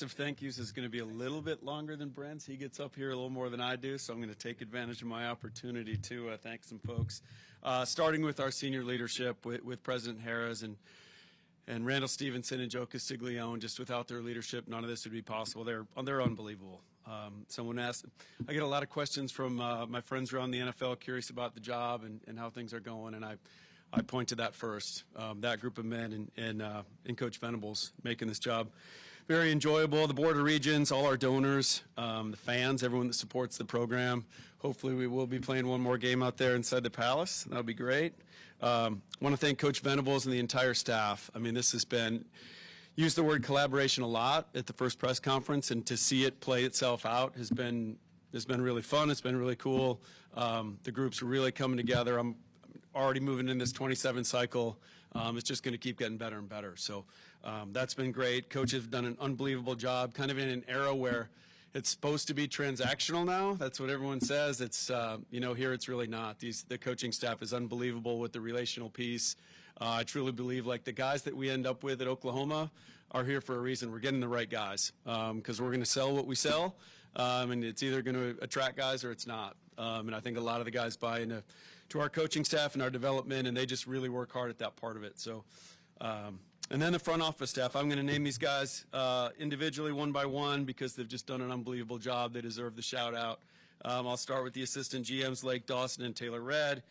list of thank yous is going to be a little bit longer than Brent's. He gets up here a little more than I do, so I'm going to take advantage of my opportunity to thank some folks, starting with our senior leadership with President Harris and Randall Stevenson and Joe Castiglione. Just without their leadership, none of this would be possible. They're unbelievable. Someone asked, I get a lot of questions from my friends around the NFL curious about the job and how things are going, and I point to that first, that group of men and Coach Venables making this job very enjoyable. The Board of Regents, all our donors, the fans, everyone that supports the program. Hopefully we will be playing one more game out there inside the Palace. That'll be great. Want to thank Coach Venables and the entire staff. I mean, this has been, used the word collaboration a lot at the first press conference, and to see it play itself out has been really fun. It's been really cool. The groups are really coming together. I'm already moving in this 27 cycle. It's just going to keep getting better and better. So that's been great. Coaches have done an unbelievable job, kind of in an era where it's supposed to be transactional now. That's what everyone says. It's, here it's really not. The coaching staff is unbelievable with the relational piece. I truly believe, like, the guys that we end up with at Oklahoma are here for a reason. We're getting the right guys because we're going to sell what we sell, and it's either going to attract guys or it's not. And I think a lot of the guys buy into our coaching staff and our development, and they just really work hard at that part of it. So, and then the front office staff, I'm going to name these guys individually one by one because they've just done an unbelievable job. They deserve the shout out. I'll start with the assistant GMs, Lake Dawson and Taylor Red,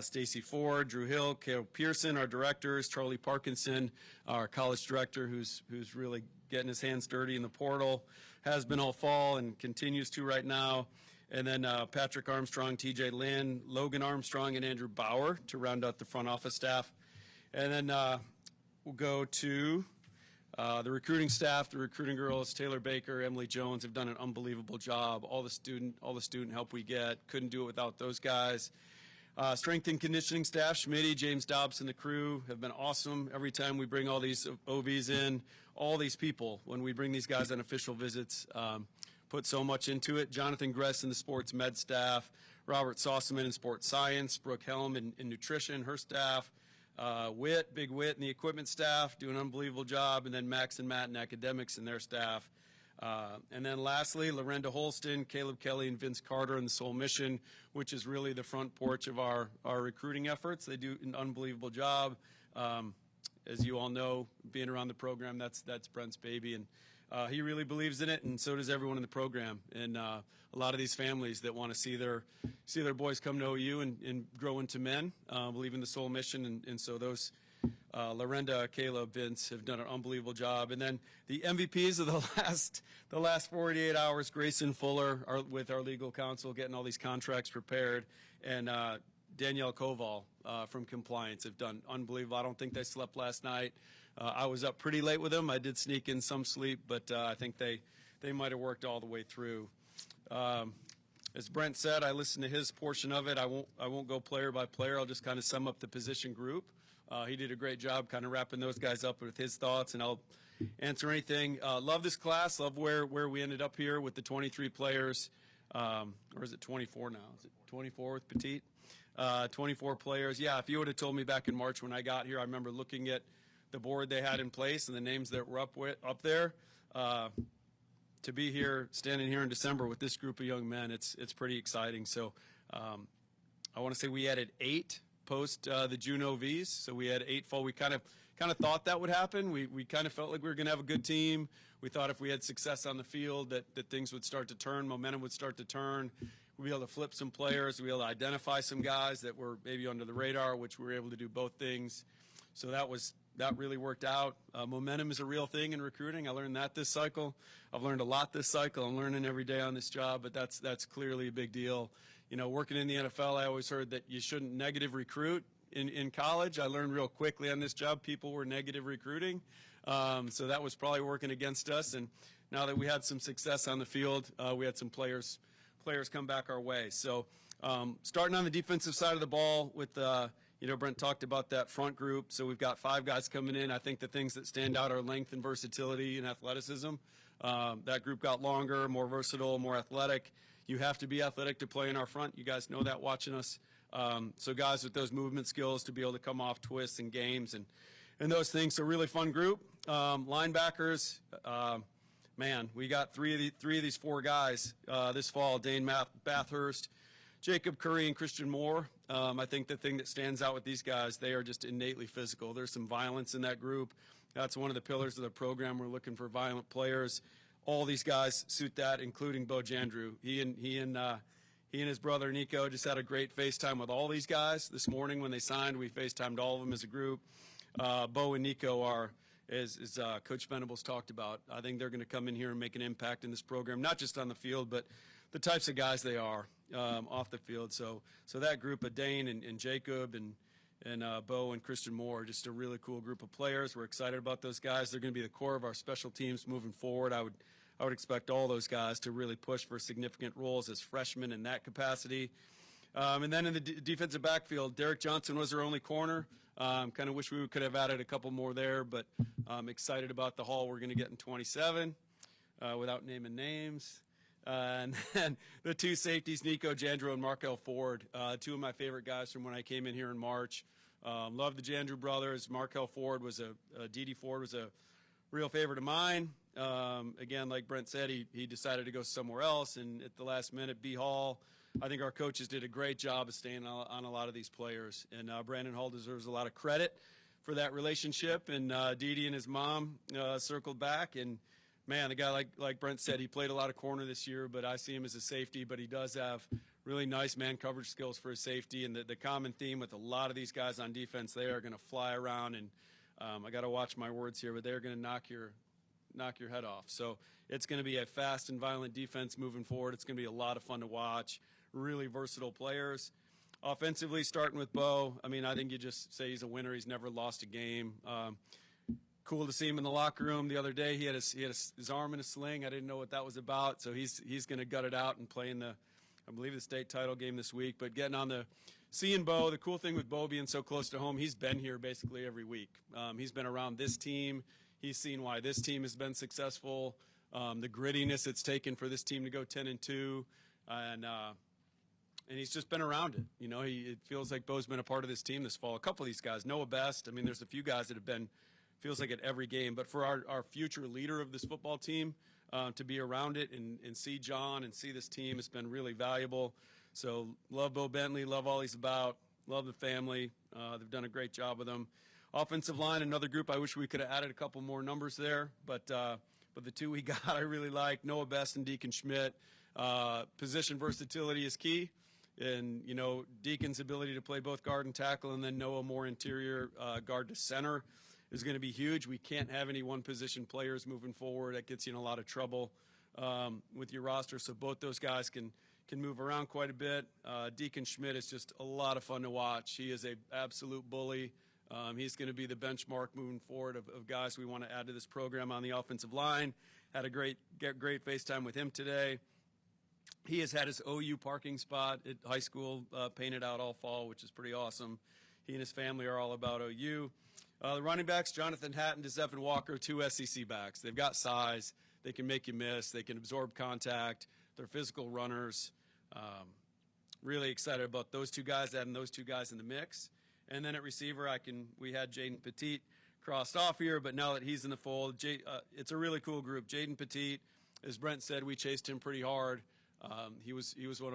Stacy Ford, Drew Hill, Caleb Pearson, our directors, Charlie Parkinson, our college director who's really getting his hands dirty in the portal, has been all fall and continues to right now. And then Patrick Armstrong, TJ Lynn, Logan Armstrong, and Andrew Bauer to round out the front office staff. And then we'll go to the recruiting staff, the recruiting girls, Taylor Baker, Emily Jones have done an unbelievable job. All the student help we get, couldn't do it without those guys. Strength and conditioning staff, Schmitty, James Dobson, the crew have been awesome. Every time we bring all these OVs in, all these people, when we bring these guys on official visits, put so much into it. Jonathan Gress in the sports med staff, Robert Sossaman in sports science, Brooke Helm in nutrition, her staff, Big Wit in the equipment staff, do an unbelievable job, and then Max and Matt in academics and their staff. And then lastly, Lorenda Holston, Caleb Kelly, and Vince Carter in the Soul Mission, which is really the front porch of our recruiting efforts. They do an unbelievable job. As you all know, being around the program, that's Brent's baby, and he really believes in it, and so does everyone in the program. And a lot of these families that want to see their boys come to OU and grow into men believe in the Soul Mission, and so those Lorenda, Caleb, Vince have done an unbelievable job. And then the MVPs of the last 48 hours, Grayson Fuller with our legal counsel, getting all these contracts prepared, and Danielle Koval from compliance have done unbelievable. I don't think they slept last night. I was up pretty late with them. I did sneak in some sleep, but I think they might have worked all the way through. As Brent said, I listened to his portion of it. I won't go player by player. I'll just kind of sum up the position group. He did a great job kind of wrapping those guys up with his thoughts, and I'll answer anything. Love this class. Love where we ended up here with the 23 players. Or is it 24 now? Is it 24 with Petit? 24 players. Yeah, if you would have told me back in March when I got here, I remember looking at the board they had in place and the names that were up there. To be here, standing here in December with this group of young men, it's pretty exciting. So I want to say we added 8 post the June OVs. So we had 8 fall. We kind of thought that would happen. We kind of felt like we were going to have a good team. We thought if we had success on the field that things would start to turn, momentum would start to turn. We'd be able to flip some players. We'd be able to identify some guys that were maybe under the radar, which we were able to do both things. So that really worked out. Momentum is a real thing in recruiting. I learned that this cycle. I've learned a lot this cycle. I'm learning every day on this job, but that's clearly a big deal. You know, working in the NFL, I always heard that you shouldn't negative recruit. In college, I learned real quickly on this job people were negative recruiting. So that was probably working against us. And now that we had some success on the field, we had some players come back our way. So starting on the defensive side of the ball with Brent talked about that front group. So we've got 5 guys coming in. I think the things that stand out are length and versatility and athleticism. That group got longer, more versatile, more athletic. You have to be athletic to play in our front. You guys know that watching us. So guys with those movement skills to be able to come off twists and games and those things. So really fun group. Linebackers, man, we got three of these four guys this fall: Dane Bathurst, Jacob Curry, and Christian Moore. I think the thing that stands out with these guys, they are just innately physical. There's some violence in that group. That's one of the pillars of the program. We're looking for violent players. All these guys suit that, including Bo Jandrew. He and his brother Nico just had a great FaceTime with all these guys this morning when they signed. We FaceTimed all of them as a group. Bo and Nico are, as Coach Venables talked about, I think they're going to come in here and make an impact in this program, not just on the field, but the types of guys they are off the field. So that group of Dane and Jacob and Bo and Christian Moore are just a really cool group of players. We're excited about those guys. They're going to be the core of our special teams moving forward. I would expect all those guys to really push for significant roles as freshmen in that capacity. And then in the defensive backfield, Derek Johnson was our only corner. Kind of wish we could have added a couple more there, but I'm excited about the haul we're going to get in 27 without naming names. And then the two safeties, Nico Jandrew and Markel Ford, two of my favorite guys from when I came in here in March. Love the Jandrew brothers. Markel Ford was D.D. Ford was a real favorite of mine. Again, like Brent said, he decided to go somewhere else, and at the last minute, B. Hall, I think our coaches did a great job of staying on a lot of these players, and Brandon Hall deserves a lot of credit for that relationship, and D.D. and his mom circled back, and man, the guy, like Brent said, he played a lot of corner this year, but I see him as a safety, but he does have really nice man coverage skills for his safety, and the common theme with a lot of these guys on defense, they are going to fly around, and I got to watch my words here, but they're going to knock your head off. So it's going to be a fast and violent defense moving forward. It's going to be a lot of fun to watch. Really versatile players. Offensively, starting with Bo, I mean, I think you just say he's a winner. He's never lost a game. Cool to see him in the locker room the other day. He had his arm in a sling. I didn't know what that was about. So he's going to gut it out and play in the state title game this week. But seeing Bo, the cool thing with Bo being so close to home, he's been here basically every week. He's been around this team. He's seen why this team has been successful, the grittiness it's taken for this team to go 10-2, and he's just been around it. You know, it feels like Bo's been a part of this team this fall. A couple of these guys, Noah Best. I mean, there's a few guys that have been, feels like at every game. But for our future leader of this football team, to be around it and see John and see this team has been really valuable. So love Bo Bentley, love all he's about, love the family. They've done a great job with him. Offensive line, another group I wish we could have added a couple more numbers there, but the two we got I really like, Noah Best and Deacon Schmidt. Position versatility is key, and, you know, Deacon's ability to play both guard and tackle, and then Noah more interior guard to center is going to be huge. We can't have any one-position players moving forward. That gets you in a lot of trouble with your roster, so both those guys can move around quite a bit. Deacon Schmidt is just a lot of fun to watch. He is an absolute bully. He's going to be the benchmark moving forward of guys we want to add to this program on the offensive line. Had a great FaceTime with him today. He has had his OU parking spot at high school painted out all fall, which is pretty awesome. He and his family are all about OU. The running backs, Jonathan Hatton to Zephan Walker, two SEC backs. They've got size. They can make you miss. They can absorb contact. They're physical runners. Really excited about those two guys, adding those two guys in the mix. And then at receiver, we had Jaden Petit crossed off here, but now that he's in the fold, it's a really cool group. Jaden Petit, as Brent said, we chased him pretty hard. He was one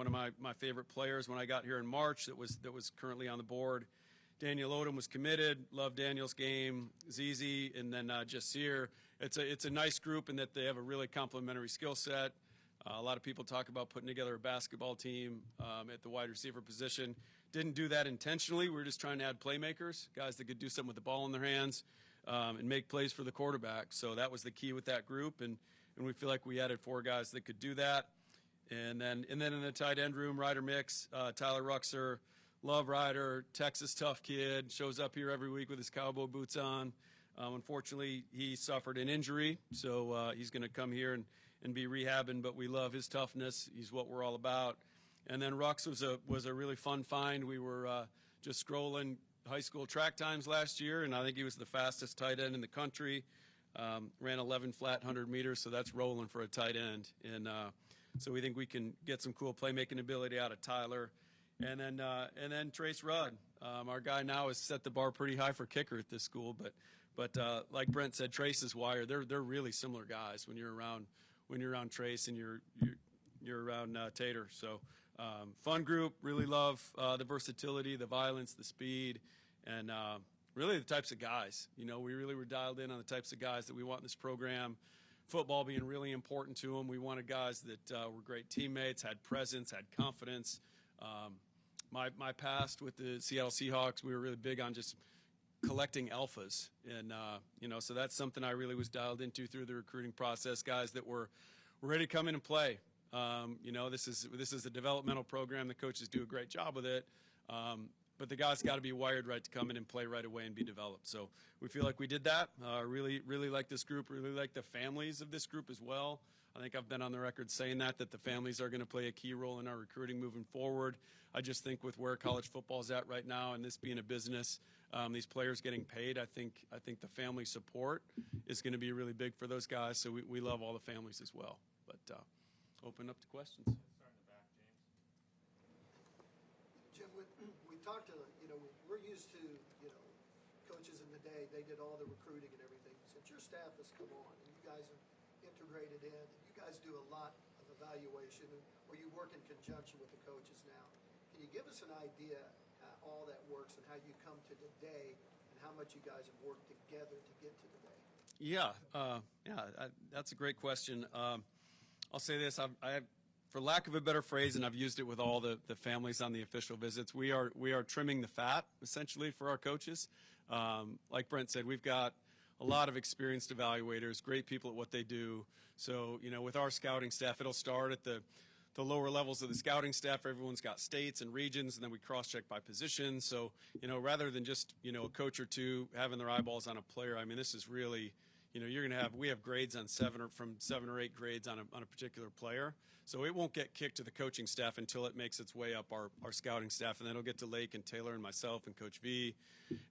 of my favorite players when I got here in March that was currently on the board. Daniel Odom was committed. Loved Daniel's game. Zizi, and then Jasir. It's a nice group in that they have a really complementary skill set. A lot of people talk about putting together a basketball team at the wide receiver position. Didn't do that intentionally. We were just trying to add playmakers, guys that could do something with the ball in their hands and make plays for the quarterback. So that was the key with that group, and we feel like we added four guys that could do that. And then in the tight end room, Ryder mix, Tyler Ruxer, love Ryder, Texas tough kid, shows up here every week with his cowboy boots on. Unfortunately, he suffered an injury, so he's going to come here and be rehabbing, but we love his toughness. He's what we're all about. And then Rux was a really fun find. We were just scrolling high school track times last year, and I think he was the fastest tight end in the country. Ran 11 flat 100 meters, so that's rolling for a tight end. And so we think we can get some cool playmaking ability out of Tyler. And then Trace Rudd. Our guy now has set the bar pretty high for kicker at this school, but But like Brent said, Trace is wired. They're really similar guys when you're around Trace and you're around Tater. So fun group. Really love the versatility, the violence, the speed, and really the types of guys. You know, we really were dialed in on the types of guys that we want in this program. Football being really important to them. We wanted guys that were great teammates, had presence, had confidence. My past with the Seattle Seahawks, we were really big on just collecting alphas, and you know, so that's something I really was dialed into through the recruiting process. Guys that were ready to come in and play. You know, this is a developmental program. The coaches do a great job with it, but the guys got to be wired right to come in and play right away and be developed. So we feel like we did that. Really like this group. Really like the families of this group as well. I think I've been on the record saying that the families are going to play a key role in our recruiting moving forward. I just think with where college football is at right now and this being a business, these players getting paid, I think the family support is going to be really big for those guys. So we love all the families as well. But open up to questions. Start in the back, James. Jim, we talked to, you know, we're used to, you know, coaches in the day, they did all the recruiting and everything. Since your staff has come on and you guys are integrated in, and you guys do a lot of evaluation, or you work in conjunction with the coaches now, can you give us an idea how all that works and how you come to today and how much you guys have worked together to get to today? Yeah, that's a great question. I'll say this: I, for lack of a better phrase, and I've used it with all the families on the official visits, we are trimming the fat essentially for our coaches. Like Brent said, we've got a lot of experienced evaluators, great people at what they do. So, you know, with our scouting staff, it'll start at the lower levels of the scouting staff. Everyone's got states and regions, and then we cross-check by position. So, you know, rather than just, you know, a coach or two having their eyeballs on a player, I mean, this is really, you know, we have grades on from 7 or 8 grades on a particular player. So it won't get kicked to the coaching staff until it makes its way up our scouting staff, and then it'll get to Lake and Taylor and myself and Coach V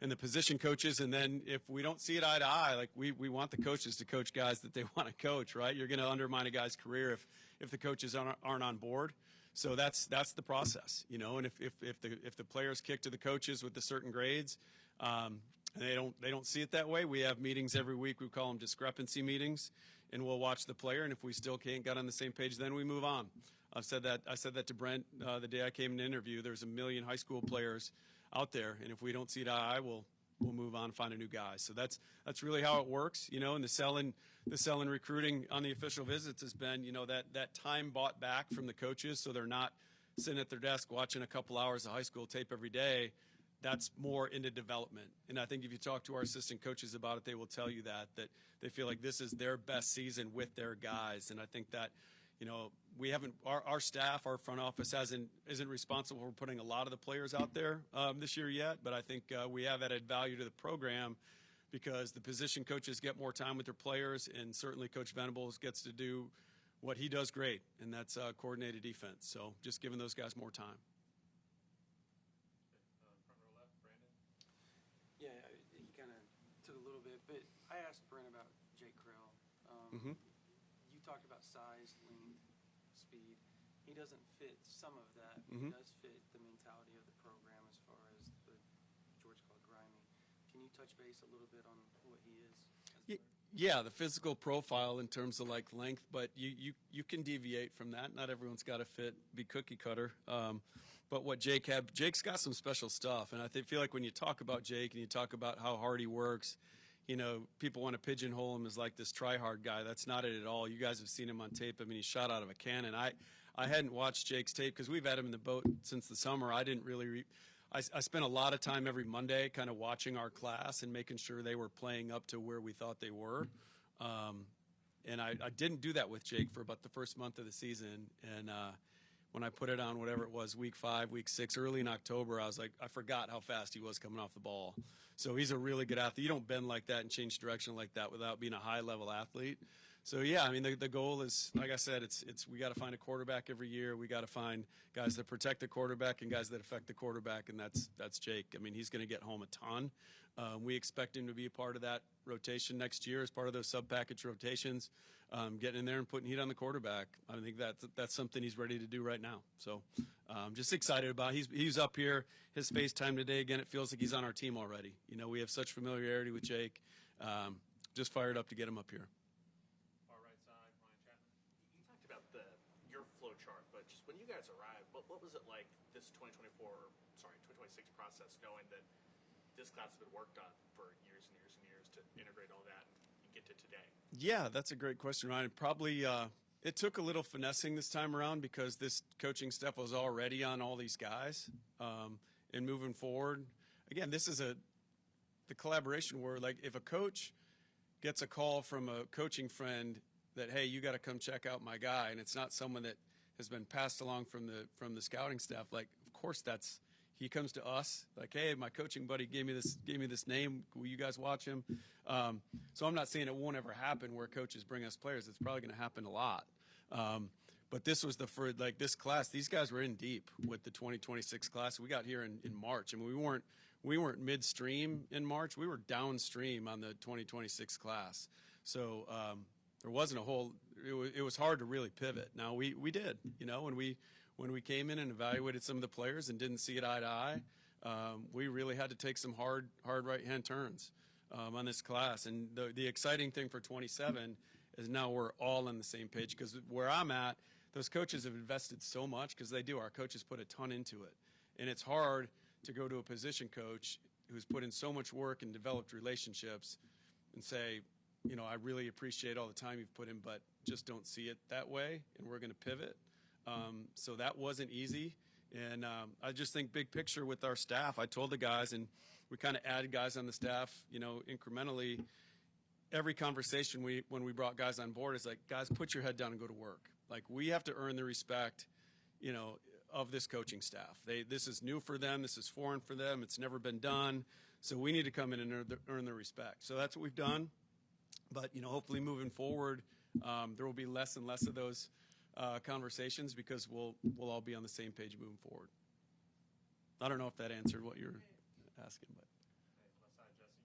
and the position coaches. And then if we don't see it eye to eye, like we want the coaches to coach guys that they want to coach, right? You're going to undermine a guy's career if the coaches aren't on board. So that's the process, you know. And if the players kick to the coaches with the certain grades, and they don't see it that way, we have meetings every week. We call them discrepancy meetings, and we'll watch the player. And if we still can't get on the same page, then we move on. I said that to Brent the day I came in to interview. There's 1 million high school players out there, and if we don't see it eye to eye, we'll move on and find a new guy. So that's really how it works, you know. And the selling recruiting on the official visits has been, you know, that time bought back from the coaches, so they're not sitting at their desk watching a couple hours of high school tape every day. That's more into development. And I think if you talk to our assistant coaches about it, they will tell you that they feel like this is their best season with their guys. And I think that, you know, we haven't, our staff, our front office isn't responsible for putting a lot of the players out there this year yet, but I think we have added value to the program because the position coaches get more time with their players, and certainly Coach Venables gets to do what he does great, and that's coordinated defense. So just giving those guys more time. Yeah, he kind of took a little bit, but I asked Brent about Jake Krell. You talked about size, length, speed. He doesn't fit some of that. He does fit the mentality of the program as far as the George called grimy. Can you touch base a little bit on what he is? Yeah, the physical profile in terms of like length, but you can deviate from that. Not everyone's got to be cookie cutter. But what Jake's got some special stuff, and I feel like when you talk about Jake and you talk about how hard he works, you know, people want to pigeonhole him as like this try-hard guy. That's not it at all. You guys have seen him on tape. I mean, he's shot out of a cannon. I hadn't watched Jake's tape because we've had him in the boat since the summer. I didn't really I spent a lot of time every Monday kind of watching our class and making sure they were playing up to where we thought they were. And I didn't do that with Jake for about the first month of the season. And when I put it on, whatever it was, week 5, week 6, early in October, I was like, I forgot how fast he was coming off the ball. So he's a really good athlete. You don't bend like that and change direction like that without being a high-level athlete. So, yeah, I mean, the goal is, like I said, it's we got to find a quarterback every year. We got to find guys that protect the quarterback and guys that affect the quarterback, and that's Jake. I mean, he's going to get home a ton. We expect him to be a part of that rotation next year as part of those sub-package rotations, getting in there and putting heat on the quarterback. I think that's something he's ready to do right now. So I'm just excited about it. He's up here. His FaceTime today, again, it feels like he's on our team already. You know, we have such familiarity with Jake. just fired up to get him up here. Far right side, Ryan Chapman. You talked about your flow chart, but just when you guys arrived, what was it like this 2026 process, knowing that this class has been worked on for years and years and years to integrate all that and get to today? Yeah, that's a great question, Ryan. Probably it took a little finessing this time around because this coaching staff was already on all these guys. And moving forward, again, this is the collaboration where, like, if a coach gets a call from a coaching friend that, hey, you got to come check out my guy, and it's not someone that has been passed along from the scouting staff, like, of course he comes to us like, hey, my coaching buddy gave me this name. Will you guys watch him? So I'm not saying it won't ever happen where coaches bring us players. It's probably going to happen a lot. But this was this class. These guys were in deep with the 2026 class. We got here in March, and we weren't midstream in March. We were downstream on the 2026 class. So there wasn't a whole. It was hard to really pivot. Now we did. When we came in and evaluated some of the players and didn't see it eye to eye, we really had to take some hard right-hand turns on this class. And the exciting thing for 27 is now we're all on the same page, because where I'm at, those coaches have invested so much, because they do. Our coaches put a ton into it. And it's hard to go to a position coach who's put in so much work and developed relationships and say, I really appreciate all the time you've put in, but just don't see it that way, and we're going to pivot. So that wasn't easy. And I just think big picture with our staff, I told the guys, and we kind of added guys on the staff, incrementally. Every conversation when we brought guys on board is like, guys, put your head down and go to work. Like, we have to earn the respect, of this coaching staff. This is new for them. This is foreign for them. It's never been done. So we need to come in and earn their respect. So that's what we've done. But, hopefully moving forward, there will be less and less of those conversations, because we'll all be on the same page moving forward. I don't know if that answered what you're asking, but. Hey, left side, Jesse.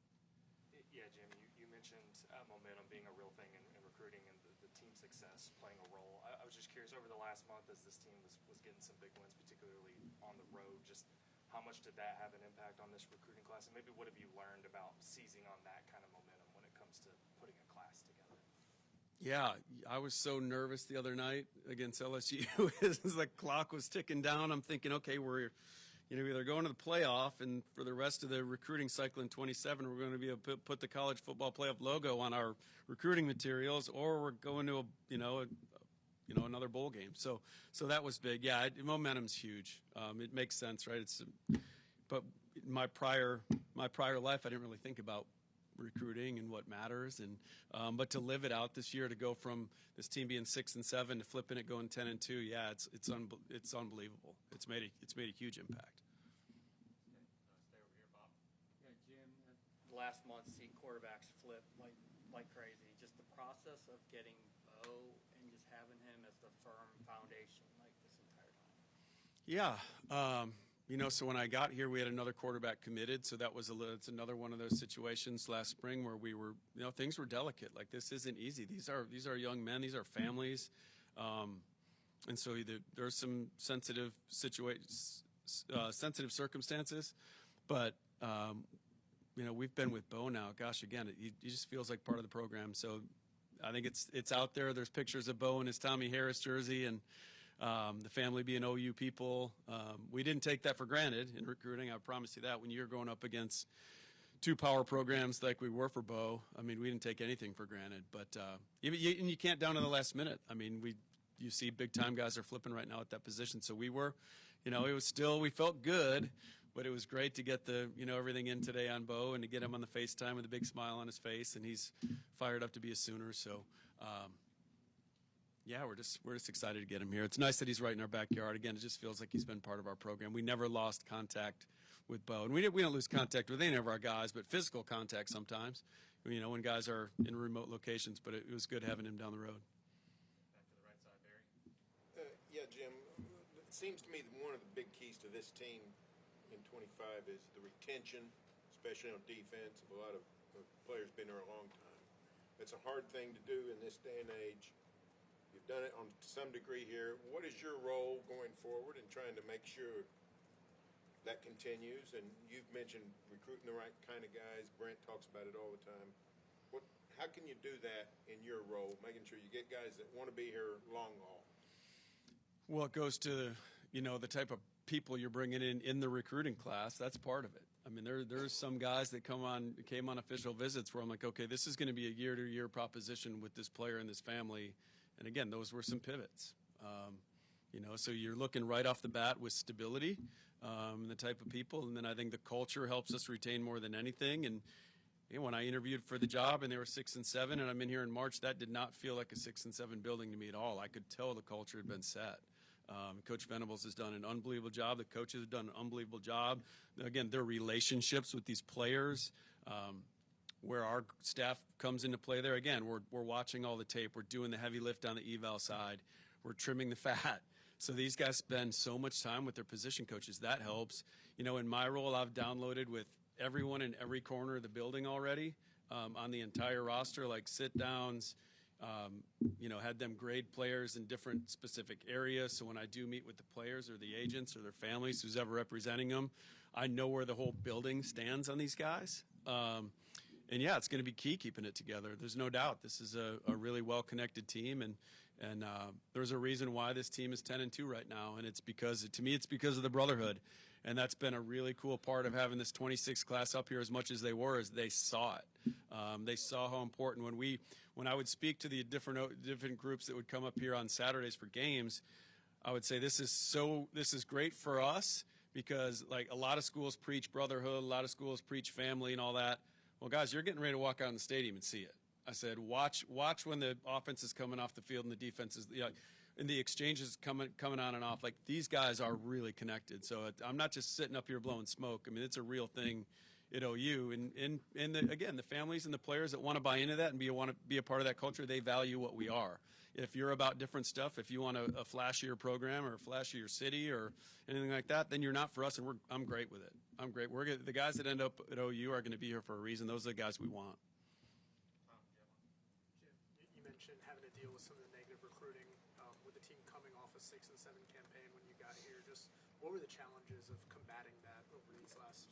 Yeah, Jim, you mentioned momentum being a real thing in recruiting, and the team success playing a role. I was just curious, over the last month, as this team was getting some big wins, particularly on the road, just how much did that have an impact on this recruiting class? And maybe what have you learned about seizing on that kind of momentum when it comes to putting a class together? Yeah, I was so nervous the other night against LSU. As the clock was ticking down, I'm thinking, okay, we're either going to the playoff, and for the rest of the recruiting cycle in 27, we're going to be able to put the college football playoff logo on our recruiting materials, or we're going to another bowl game. So that was big. Yeah, momentum's huge. It makes sense, right? But my prior life, I didn't really think about recruiting and what matters, and but to live it out this year, to go from this team being 6 and 7 to flipping it, going 10 and 2, yeah, it's unbelievable. It's made a huge impact. Stay over here, Bob. Yeah, Jim, last month seeing quarterbacks flip like crazy. Just the process of getting Bo and just having him as the firm foundation like this entire time. Yeah. So when I got here, we had another quarterback committed. So it's another one of those situations last spring where we were, things were delicate. Like, this isn't easy. These are young men. These are families. And so there's some sensitive circumstances, but we've been with Bo now. Gosh, again, he just feels like part of the program. So I think it's out there. There's pictures of Bo in his Tommy Harris jersey, and the family being OU people. We didn't take that for granted in recruiting. I promise you that. When you're going up against two power programs like we were for Bo, I mean, we didn't take anything for granted. But and you can't down to the last minute. I mean, you see big time guys are flipping right now at that position. So we were, it was still, we felt good, but it was great to get the everything in today on Bo, and to get him on the FaceTime with a big smile on his face, and he's fired up to be a Sooner. So. Yeah, we're just excited to get him here. It's nice that he's right in our backyard. Again, it just feels like he's been part of our program. We never lost contact with Bo, and we don't lose contact with any of our guys, but physical contact sometimes. When guys are in remote locations. But it was good having him down the road. Back to the right side, Barry. Yeah, Jim. It seems to me that one of the big keys to this team in 25 is the retention, especially on defense, of a lot of players been there a long time. It's a hard thing to do in this day and age. You've done it on some degree here. What is your role going forward in trying to make sure that continues? And you've mentioned recruiting the right kind of guys. Brent talks about it all the time. how can you do that in your role, making sure you get guys that want to be here long haul? Well, it goes to, the type of people you're bringing in the recruiting class. That's part of it. I mean, there's some guys that came on official visits where I'm like, okay, this is going to be a year-to-year proposition with this player and this family. And again, those were some pivots. So you're looking right off the bat with stability, the type of people. And then I think the culture helps us retain more than anything. And when I interviewed for the job and they were 6 and 7 and I'm in here in March, that did not feel like a 6 and 7 building to me at all. I could tell the culture had been set. Coach Venables has done an unbelievable job. The coaches have done an unbelievable job. Again, their relationships with these players, where our staff comes into play there. Again, we're watching all the tape. We're doing the heavy lift on the eval side. We're trimming the fat. So these guys spend so much time with their position coaches. That helps. In my role, I've downloaded with everyone in every corner of the building already on the entire roster, like sit-downs, had them grade players in different specific areas. So when I do meet with the players or the agents or their families, who's ever representing them, I know where the whole building stands on these guys. And yeah, it's going to be key keeping it together. There's no doubt. This is a really well-connected team, and there's a reason why this team is 10-2 right now, and it's because of the brotherhood, and that's been a really cool part of having this 26 class up here as much as they were. Is they saw it. They saw how important when I would speak to the different groups that would come up here on Saturdays for games, I would say this is great for us because like a lot of schools preach brotherhood, a lot of schools preach family and all that. Well, guys, you're getting ready to walk out in the stadium and see it. I said, watch when the offense is coming off the field and the defense is, and the exchanges coming on and off. Like, these guys are really connected. So I'm not just sitting up here blowing smoke. I mean, it's a real thing at OU. And again, the families and the players that want to buy into that and want to be a part of that culture, they value what we are. If you're about different stuff, if you want a flashier program or a flashier city or anything like that, then you're not for us, and I'm great with it. I'm great. The guys that end up at OU are going to be here for a reason. Those are the guys we want. Jim, you mentioned having to deal with some of the negative recruiting with the team coming off a 6 and 7 campaign when you got here. Just what were the challenges of combating that over these last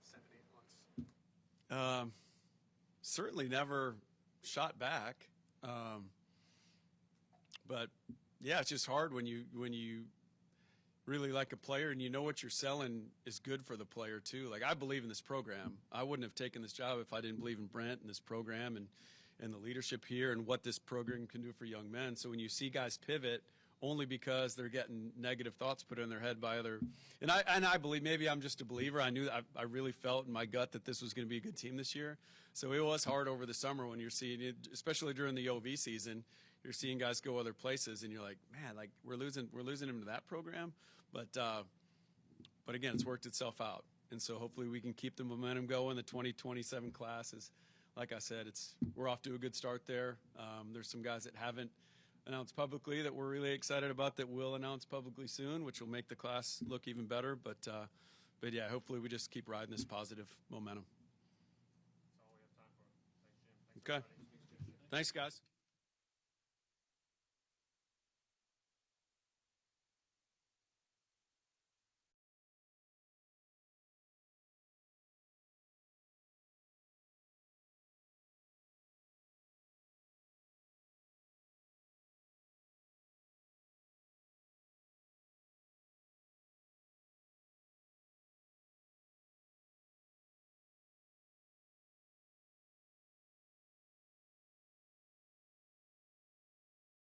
7-8 months? Certainly never shot back. But yeah, it's just hard when you really like a player and you know what you're selling is good for the player too. Like, I believe in this program. I wouldn't have taken this job if I didn't believe in Brent and this program and the leadership here and what this program can do for young men. So when you see guys pivot only because they're getting negative thoughts put in their head by other, and I believe, maybe I'm just a believer. I knew I really felt in my gut that this was going to be a good team this year. So it was hard over the summer when you're seeing it, especially during the OV season. You're seeing guys go other places, and you're like, man, like we're losing him to that program. But again, it's worked itself out, and so hopefully we can keep the momentum going. The 2027 class is, like I said, we're off to a good start there. There's some guys that haven't announced publicly that we're really excited about that will announce publicly soon, which will make the class look even better. But yeah, hopefully we just keep riding this positive momentum. That's all we have time for. Thanks, Jim. Thanks, Okay. everybody. Thanks, guys.